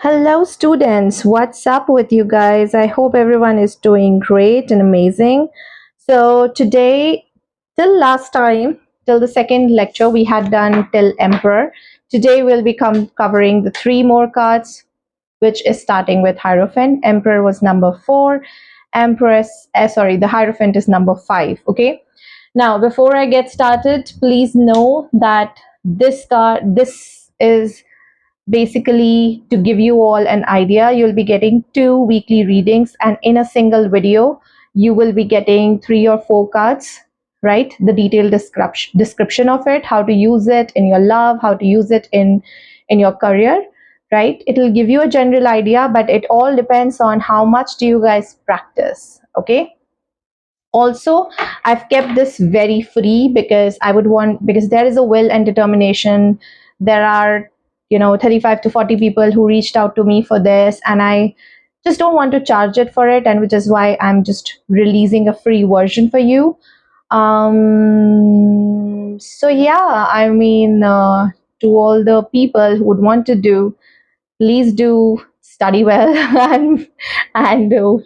Hello, students. What's up with you guys? I hope everyone is doing great and amazing. So, today, till last time, till the second lecture, we had done till Emperor. Today, we'll be covering the three more cards, which is starting with Hierophant. Emperor was number four. The Hierophant is number five. Okay. Now, before I get started, please know that this is basically to give you all an idea. You'll be getting two weekly readings, and in a single video you will be getting three or four cards, right? The detailed description of it, how to use it in your love, how to use it in your career, right? It'll give you a general idea, but it all depends on how much do you guys practice. Okay. Also, I've kept this very free because because there is a will and determination. There are 35 to 40 people who reached out to me for this, and I just don't want to charge it for it, and which is why I'm just releasing a free version for you. So yeah, I mean, to all the people who would want to do, please do study well and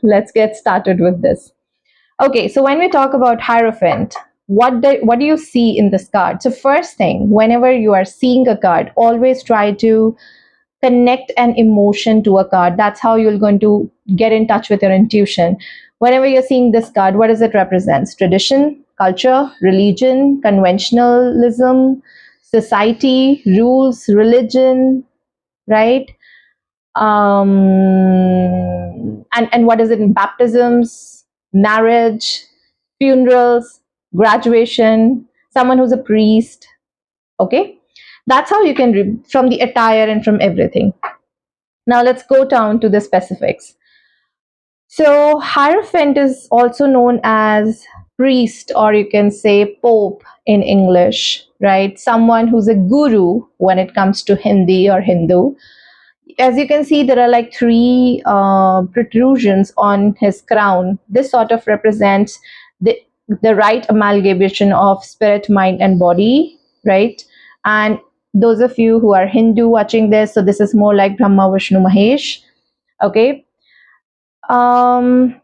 let's get started with this. Okay, so when we talk about Hierophant, what do you see in this card? So first thing, whenever you are seeing a card, always try to connect an emotion to a card. That's how you're going to get in touch with your intuition. Whenever you're seeing this card, what does it represent? Tradition, culture, religion, conventionalism, society, rules, religion, right? And what is it in baptisms, marriage, funerals, graduation, someone who's a priest. Okay, that's how you can read from the attire and from everything. Now let's go down to the specifics. So Hierophant is also known as priest, or you can say pope in English, right? Someone who's a guru when it comes to Hindi or Hindu. As you can see, there are like three protrusions on his crown. This sort of represents the the right amalgamation of spirit, mind, and body, right? And those of you who are Hindu watching this, so this is more like Brahma, Vishnu, Mahesh. Okay. Um,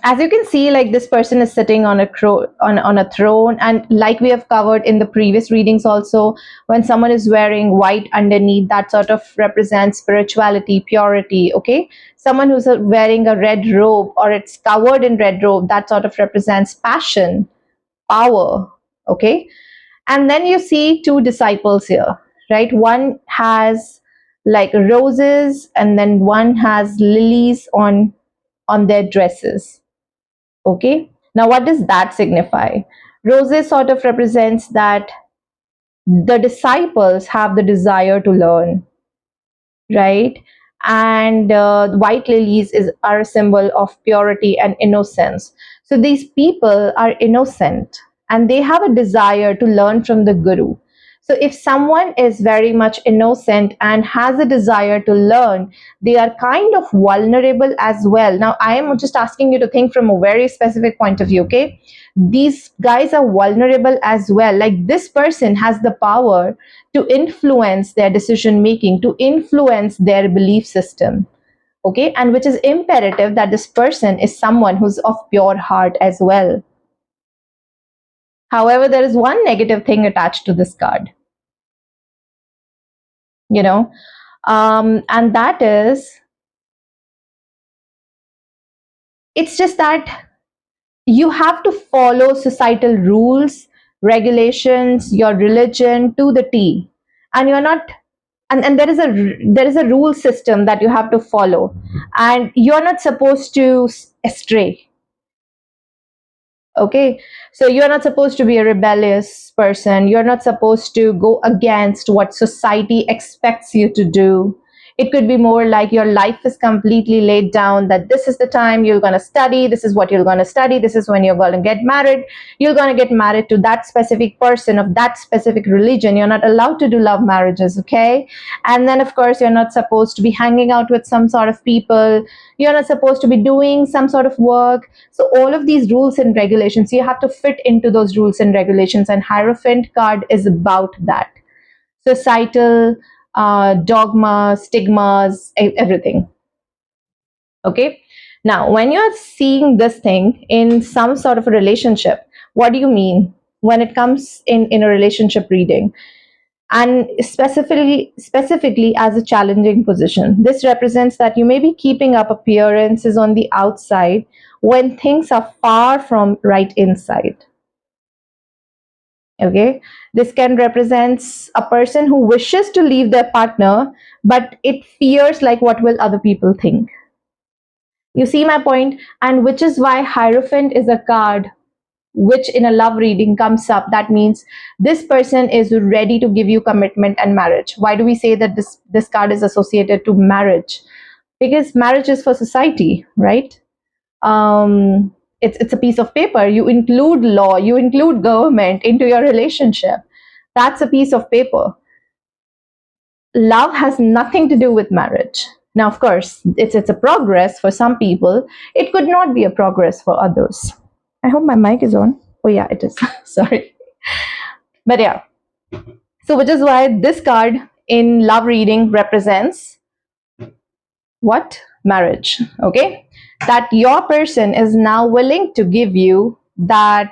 as you can see, like this person is sitting on on a throne, and like we have covered in the previous readings also, when someone is wearing white underneath, that sort of represents spirituality, purity. Okay, someone who's wearing a red robe or it's covered in red robe, that sort of represents passion, power. Okay, and then you see two disciples here, right? One has like roses, and then one has lilies on their dresses. Okay, now what does that signify? Roses sort of represents that the disciples have the desire to learn, right? And white lilies are a symbol of purity and innocence. So these people are innocent and they have a desire to learn from the guru. So if someone is very much innocent and has a desire to learn, they are kind of vulnerable as well. Now I am just asking you to think from a very specific point of view. Okay, these guys are vulnerable as well. Like this person has the power to influence their decision making, to influence their belief system. Okay, and which is imperative that this person is someone who's of pure heart as well. However, there is one negative thing attached to this card, you know, and that is, it's just that you have to follow societal rules, regulations, your religion to the T, and you're not, and there is a rule system that you have to follow, and you're not supposed to stray. Okay, so you're not supposed to be a rebellious person, you're not supposed to go against what society expects you to do. It could be more like your life is completely laid down, that this is the time you're going to study, this is what you're going to study, this is when you're going to get married, you're going to get married to that specific person of that specific religion. You're not allowed to do love marriages. Okay, and then of course you're not supposed to be hanging out with some sort of people, you're not supposed to be doing some sort of work. So all of these rules and regulations, you have to fit into those rules and regulations, and Hierophant card is about that societal dogma, stigmas, everything. Okay. Now, when you're seeing this thing in some sort of a relationship, what do you mean when it comes in a relationship reading? And specifically as a challenging position, this represents that you may be keeping up appearances on the outside when things are far from right inside. Okay, this can represent a person who wishes to leave their partner, but it fears like what will other people think. You see my point? And which is why Hierophant is a card which in a love reading comes up. That means this person is ready to give you commitment and marriage. Why do we say that this card is associated to marriage? Because marriage is for society, right? It's a piece of paper. You include law, you include government into your relationship. That's a piece of paper. Love has nothing to do with marriage. Now, of course, it's a progress for some people. It could not be a progress for others. I hope my mic is on. Oh yeah, it is. Sorry. But yeah. So which is why this card in love reading represents what? Marriage. Okay. That your person is now willing to give you that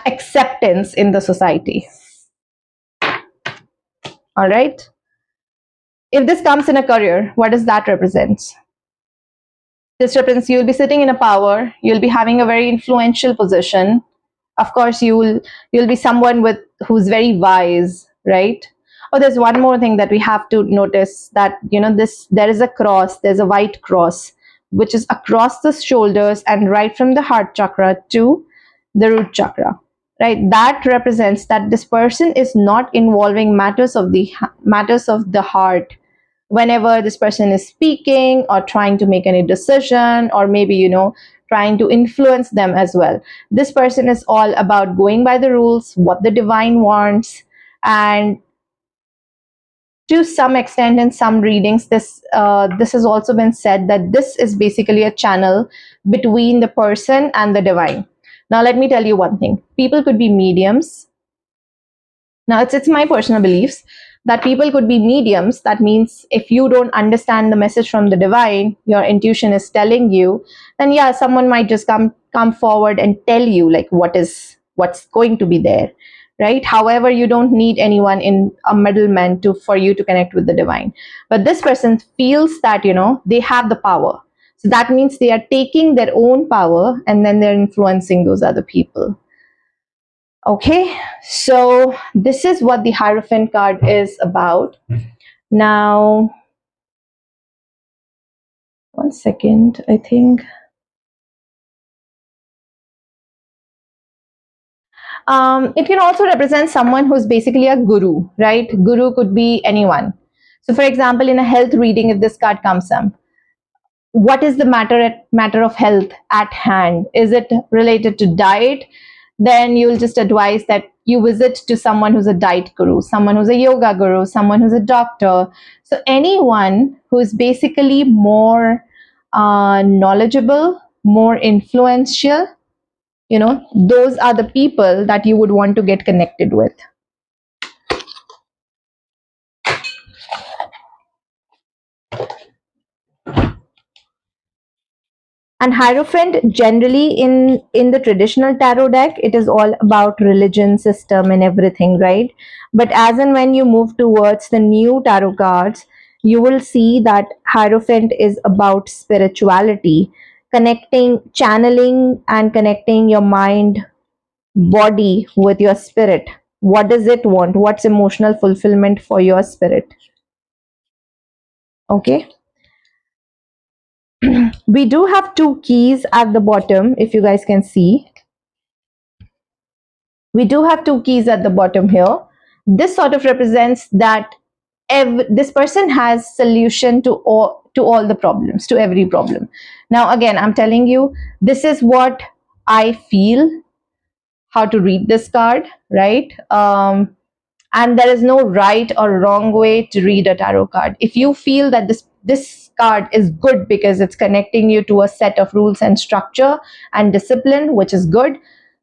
acceptance in the society. All right. If this comes in a career, what does that represent? This represents you'll be sitting in a power, you'll be having a very influential position. Of course, you'll be someone with who's very wise, right? Oh, there's one more thing that we have to notice, that this there is a cross, there's a white cross, which is across the shoulders and right from the heart chakra to the root chakra. Right? That represents that this person is not involving matters of the heart whenever this person is speaking or trying to make any decision, or maybe trying to influence them as well. This person is all about going by the rules, what the divine wants. And to some extent, in some readings, this has also been said that this is basically a channel between the person and the divine. Now let me tell you one thing. People could be mediums. Now it's my personal beliefs that people could be mediums. That means if you don't understand the message from the divine, your intuition is telling you, then yeah, someone might just come forward and tell you like what's going to be there, right? However, you don't need anyone in a middleman for you to connect with the divine. But this person feels that they have the power. So that means they are taking their own power and then they're influencing those other people. Okay, so this is what the Hierophant card is about. Now, one second, I think. It can also represent someone who's basically a guru, right? Guru could be anyone. So, for example, in a health reading, if this card comes up, what is the matter of health at hand? Is it related to diet? Then you'll just advise that you visit to someone who's a diet guru, someone who's a yoga guru, someone who's a doctor. So anyone who is basically more knowledgeable, more influential, those are the people that you would want to get connected with. And Hierophant, generally in the traditional tarot deck, it is all about religion, system, and everything, right? But as and when you move towards the new tarot cards, you will see that Hierophant is about spirituality, connecting, channeling, and connecting your mind, body with your spirit. What does it want? What's emotional fulfillment for your spirit? Okay. We do have two keys at the bottom, if you guys can see. We do have two keys at the bottom here. This sort of represents that this person has solution to all the problems, to every problem. Now again, I'm telling you, this is what I feel, how to read this card, right? And there is no right or wrong way to read a tarot card. If you feel that this card is good because it's connecting you to a set of rules and structure and discipline, which is good,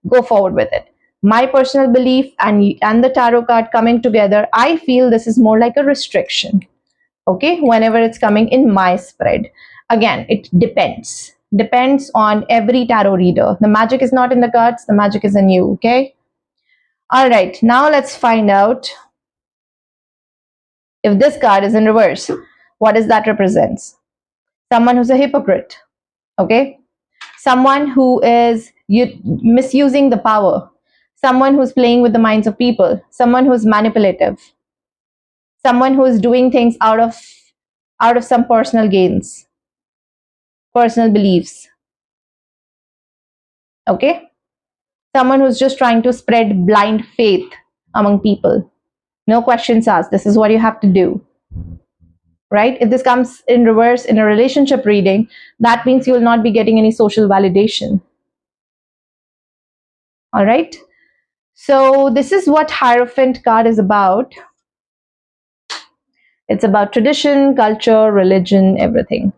go forward with it. my personal belief and the tarot card coming together, I feel this is more like a restriction. Okay, whenever it's coming in my spread, again, it depends on every tarot reader. The magic is not in the cards, the magic is in you. Okay, all right, now let's find out if this card is in reverse, what does that represents? Someone who's a hypocrite. Okay, someone who is misusing the power, someone who's playing with the minds of people, someone who's manipulative, someone who is doing things out of some personal gains, personal beliefs. Okay, someone who's just trying to spread blind faith among people, no questions asked. This is what you have to do, right? If this comes in reverse in a relationship reading, that means you will not be getting any social validation. All right, so this is what Hierophant card is about. It's about tradition, culture, religion, everything.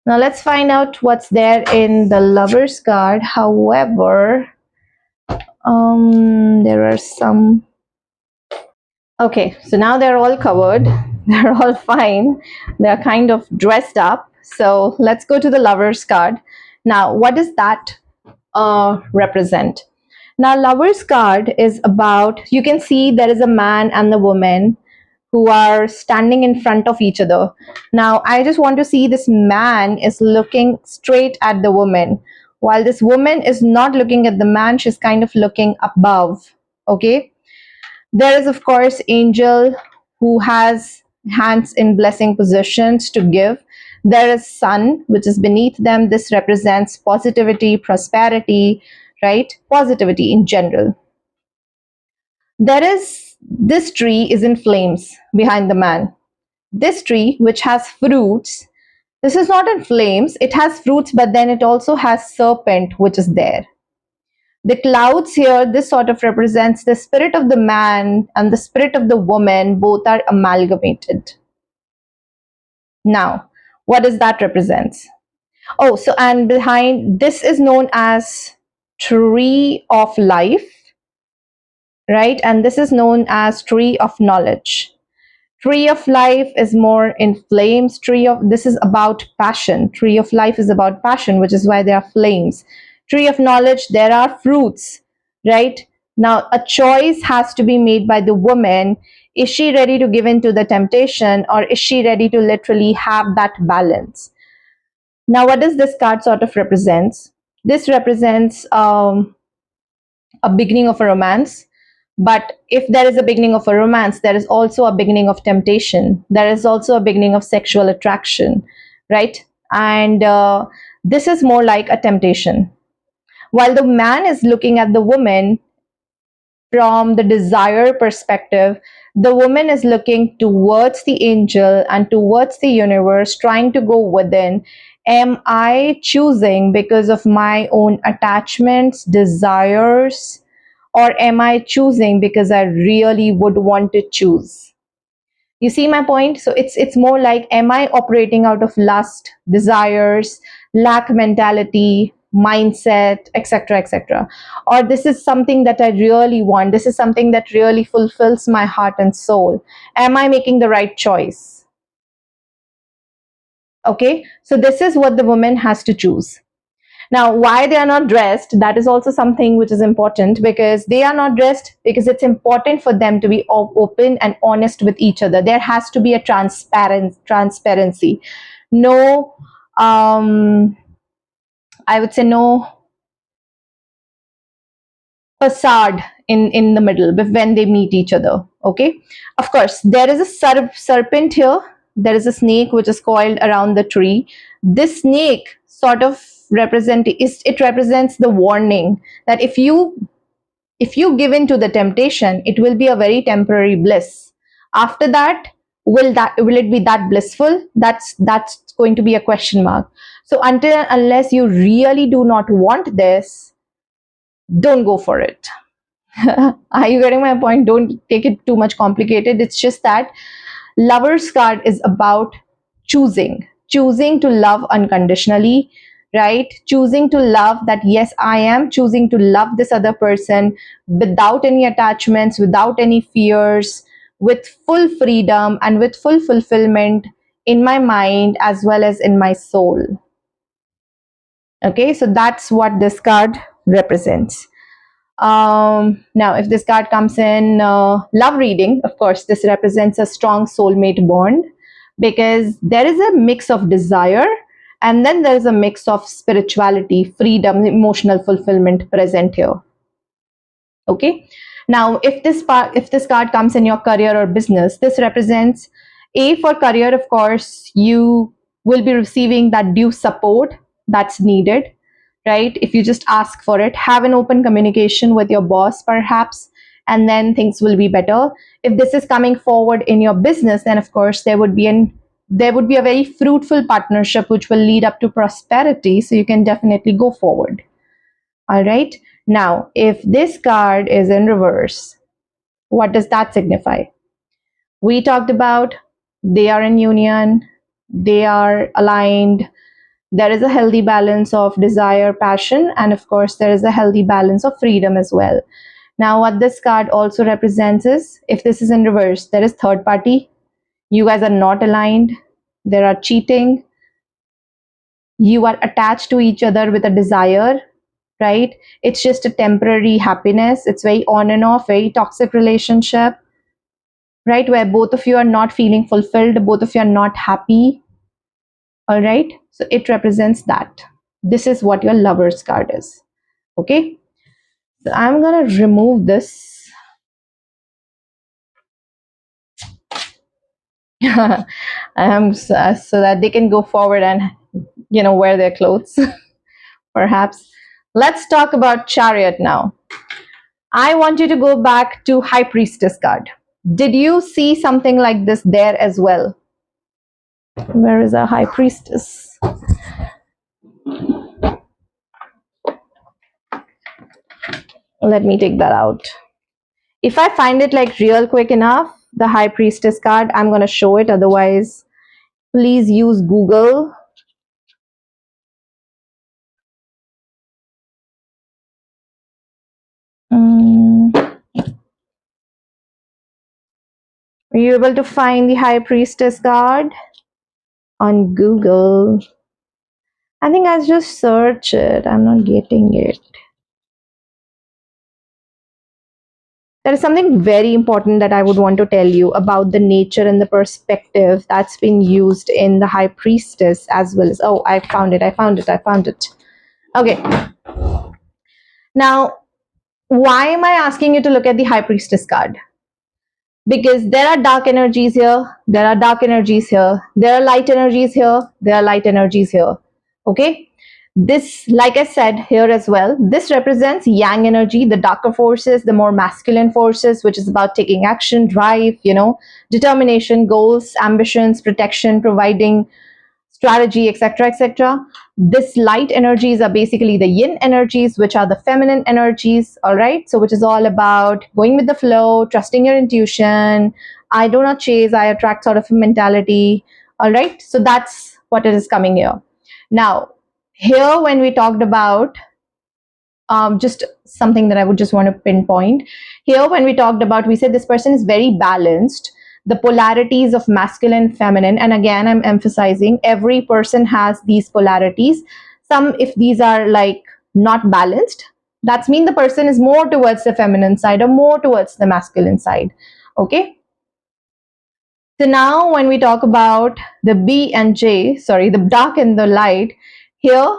Now let's find out what's there in the Lovers card. However, there are some. Okay, so now they're all covered. They're all fine. They're kind of dressed up. So let's go to the Lovers card. Now, what does that represent? Now, Lovers card is about, you can see there is a man and the woman who are standing in front of each other. Now, I just want to see this man is looking straight at the woman, while this woman is not looking at the man, she's kind of looking above. Okay, there is, of course, angel who has hands in blessing positions to give. There is sun, which is beneath them. This represents positivity, prosperity, right? Positivity in general. There is, this tree is in flames behind the man. This tree, which has fruits, this is not in flames. It has fruits, but then it also has serpent, which is there. The clouds here, this sort of represents the spirit of the man and the spirit of the woman, both are amalgamated. Now, what does that represent? Oh, so and behind this is known as tree of life, right? And this is known as tree of knowledge. Tree of life is more in flames. This is about passion. Tree of life is about passion, which is why there are flames. Tree of knowledge, there are fruits, right? Now, a choice has to be made by the woman. Is she ready to give in to the temptation, or is she ready to literally have that balance? Now, what does this card sort of represents? This represents a beginning of a romance. But if there is a beginning of a romance, there is also a beginning of temptation. There is also a beginning of sexual attraction, right? And this is more like a temptation. While the man is looking at the woman from the desire perspective, the woman is looking towards the angel and towards the universe, trying to go within. Am I choosing because of my own attachments, desires, or am I choosing because I really would want to choose? You see my point? So it's more like, am I operating out of lust, desires, lack mentality, mindset, etc., etc., or this is something that I really want, this is something that really fulfills my heart and soul? Am I making the right choice? Okay, so this is what the woman has to choose. Now, why they are not dressed, that is also something which is important, because they are not dressed because it's important for them to be open and honest with each other. There has to be a transparency. No, I would say no facade in the middle when they meet each other. Okay, of course, there is a serpent here. There is a snake which is coiled around the tree. This snake sort of represents the warning that if you give in to the temptation, it will be a very temporary bliss. After that, will it be that blissful? That's going to be a question mark. So unless you really do not want this, don't go for it. Are you getting my point? Don't take it too much complicated. It's just that Lovers card is about choosing to love unconditionally, right? Choosing to love, that yes, I am choosing to love this other person without any attachments, without any fears, with full freedom and with full fulfillment in my mind as well as in my soul. Okay, so that's what this card represents. Now, if this card comes in love reading, of course, this represents a strong soulmate bond, because there is a mix of desire and then there is a mix of spirituality, freedom, emotional fulfillment present here. Okay. Now, if this card comes in your career or business, this represents a, for career, of course, you will be receiving that due support that's needed, right? If you just ask for it, have an open communication with your boss perhaps, and then things will be better. If this is coming forward in your business, then of course there would be a very fruitful partnership which will lead up to prosperity, so you can definitely go forward. All right. Now, if this card is in reverse, what does that signify? We talked about they are in union, they are aligned, there is a healthy balance of desire, passion, and of course, there is a healthy balance of freedom as well. Now, what this card also represents is, if this is in reverse, there is third party. You guys are not aligned, there are cheating, you are attached to each other with a desire, right? It's just a temporary happiness. It's very on and off, very toxic relationship, right? Where both of you are not feeling fulfilled, both of you are not happy. All right. So it represents that. This is what your lover's card is. Okay. So I'm going to remove this. So that they can go forward and, wear their clothes, perhaps. Let's talk about Chariot now. I want you to go back to High Priestess card. Did you see something like this there as well? Where is our High Priestess? Let me take that out. If I find it like real quick enough, the High Priestess card, I'm going to show it. Otherwise, please use Google. Are you able to find the High Priestess card on Google? I think I just search it. I'm not getting it. There is something very important that I would want to tell you about the nature and the perspective that's been used in the High Priestess as well as, oh, I found it. Okay. Now, why am I asking you to look at the High Priestess card? Because there are dark energies here, there are dark energies here, there are light energies here, there are light energies here. Okay. This, like I said here as well, this represents yang energy, the darker forces, the more masculine forces, which is about taking action, drive, determination, goals, ambitions, protection, providing strategy, etc., etc. This light energies are basically the yin energies, which are the feminine energies. All right. So, which is all about going with the flow, trusting your intuition. I do not chase, I attract sort of a mentality. All right. So, that's what it is coming here. Now, here, when we talked about just something that I would just want to pinpoint here, when we talked about, we said this person is very balanced, the polarities of masculine, feminine, and again, I'm emphasizing every person has these polarities. Some, if these are like not balanced, that's mean the person is more towards the feminine side or more towards the masculine side. Okay. So now when we talk about the B and J, sorry, the dark and the light, here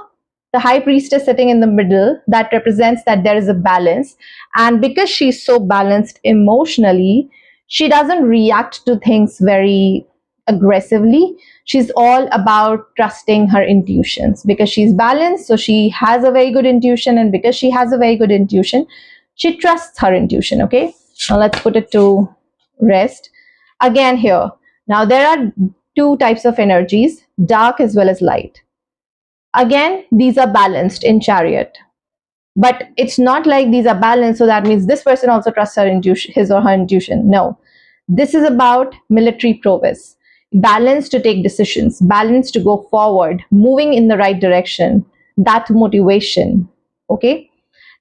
the High Priestess sitting in the middle, that represents that there is a balance. And because she's so balanced emotionally, she doesn't react to things very aggressively. She's all about trusting her intuitions because she's balanced. So she has a very good intuition. And because she has a very good intuition, she trusts her intuition. Okay. Now let's put it to rest. Again here, now there are two types of energies, dark as well as light. Again, these are balanced in Chariot. But it's not like these are balanced, so that means this person also trusts her intuition, his or her intuition. No. This is about military prowess. Balance to take decisions, balance to go forward, moving in the right direction. that motivation. Okay.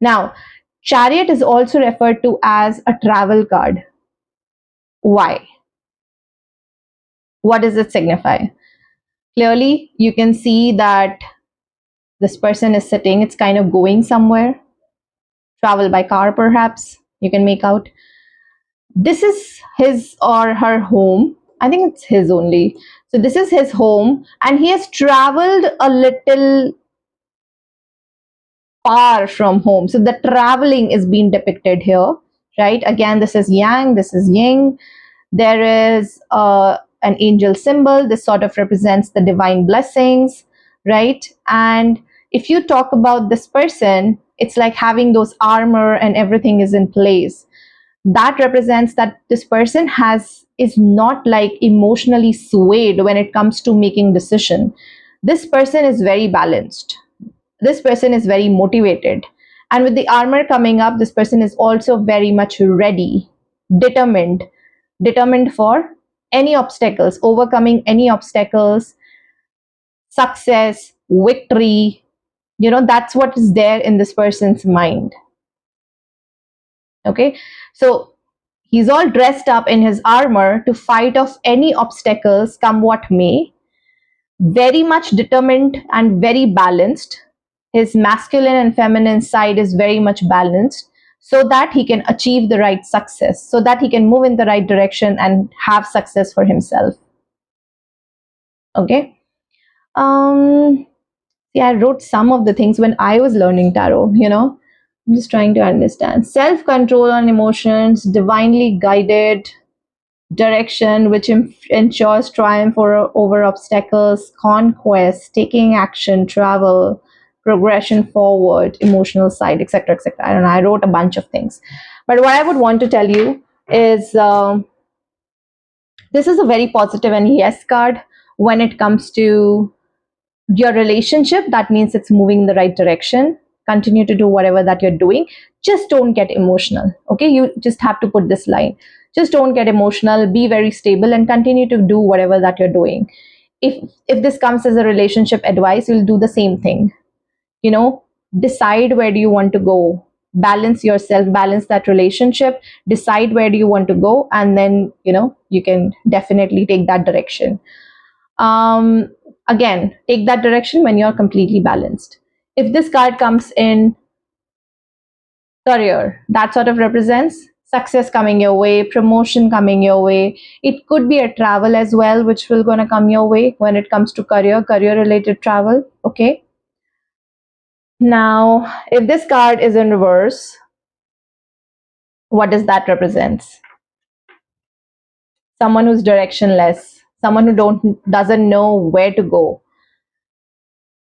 Now, Chariot is also referred to as a travel card. Why? What does it signify? Clearly, you can see that this person is sitting, it's kind of going somewhere, travel by car perhaps, you can make out. This is his or her home. I think it's his only. So this is his home, and he has traveled a little far from home. So the traveling is being depicted here, right? Again, this is yang, this is yin. There is an angel symbol. This sort of represents the divine blessings, right? And if you talk about this person, it's like having those armor and everything is in place. That represents that this person is not like emotionally swayed when it comes to making decision. This person is very balanced. This person is very motivated. And with the armor coming up, this person is also very much ready, determined, determined for any obstacles, overcoming any obstacles, success, victory. That's what is there in this person's mind. Okay. So he's all dressed up in his armor to fight off any obstacles, come what may. Very much determined and very balanced. His masculine and feminine side is very much balanced so that he can achieve the right success, so that he can move in the right direction and have success for himself. Okay. See, I wrote some of the things when I was learning tarot. I'm just trying to understand. Self-control on emotions, divinely guided direction, which ensures triumph over obstacles, conquest, taking action, travel, progression forward, emotional side, etc., etc. I don't know. I wrote a bunch of things, but what I would want to tell you is this is a very positive and yes card when it comes to your relationship. That means it's moving in the right direction. Continue to do whatever that you're doing. Just don't get emotional. Okay, you just have to put this line. Just don't get emotional. Be very stable and continue to do whatever that you're doing. If this comes as a relationship advice, you'll do the same thing. Decide where do you want to go. Balance yourself, balance that relationship, decide where do you want to go, and then you can definitely take that direction. Again, take that direction when you're completely balanced. If this card comes in career, that sort of represents success coming your way, promotion coming your way. It could be a travel as well, which will gonna come your way when it comes to career related travel. Okay. Now, if this card is in reverse, what does that represent? Someone who's directionless, someone who doesn't know where to go,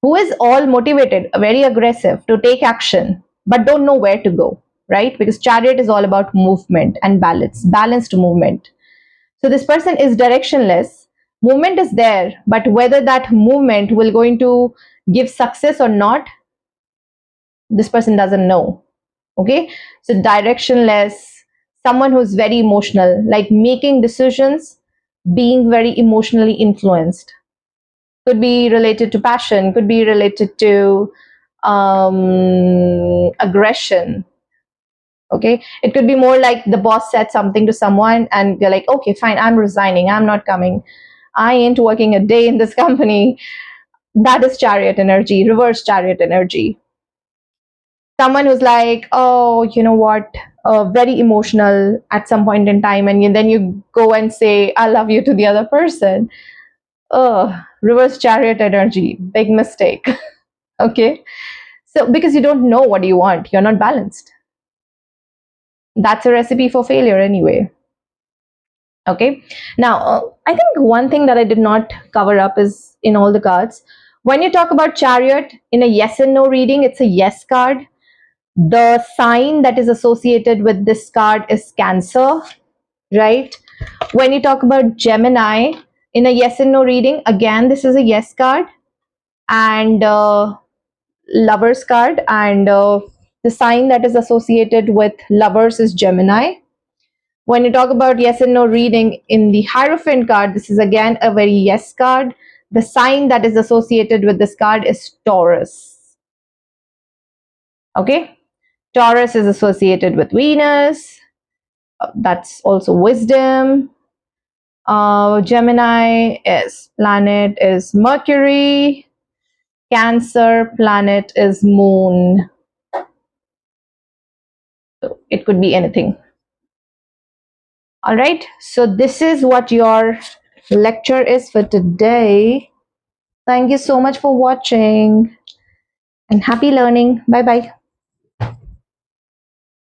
who is all motivated, very aggressive to take action, but don't know where to go, right? Because Chariot is all about movement and balanced movement. So this person is directionless. Movement is there, but whether that movement will going to give success or not, this person doesn't know. Okay, so directionless, someone who's very emotional, like making decisions, being very emotionally influenced. Could be related to passion, could be related to aggression. Okay, it could be more like the boss said something to someone and they're like, okay, fine, I'm resigning, I'm not coming, I ain't working a day in this company. That is Chariot energy, reverse Chariot energy. Someone who's like, oh, you know what, very emotional at some point in time, and then you go and say I love you to the other person. Oh, reverse Chariot energy, big mistake. Okay, so because you don't know what you want, you're not balanced. That's a recipe for failure anyway. Okay, now I think one thing that I did not cover up is in all the cards, when you talk about Chariot in a yes and no reading, it's a yes card. The sign that is associated with this card is Cancer, right? When you talk about Gemini in a yes and no reading, again, this is a yes card, and Lovers card, and the sign that is associated with Lovers is Gemini. When you talk about yes and no reading in the Hierophant card, this is again a very yes card. The sign that is associated with this card is Taurus. Okay. Taurus is associated with Venus. That's also wisdom. Gemini is planet is Mercury. Cancer planet is Moon. So it could be anything. All right. So this is what your lecture is for today. Thank you so much for watching and happy learning. Bye bye.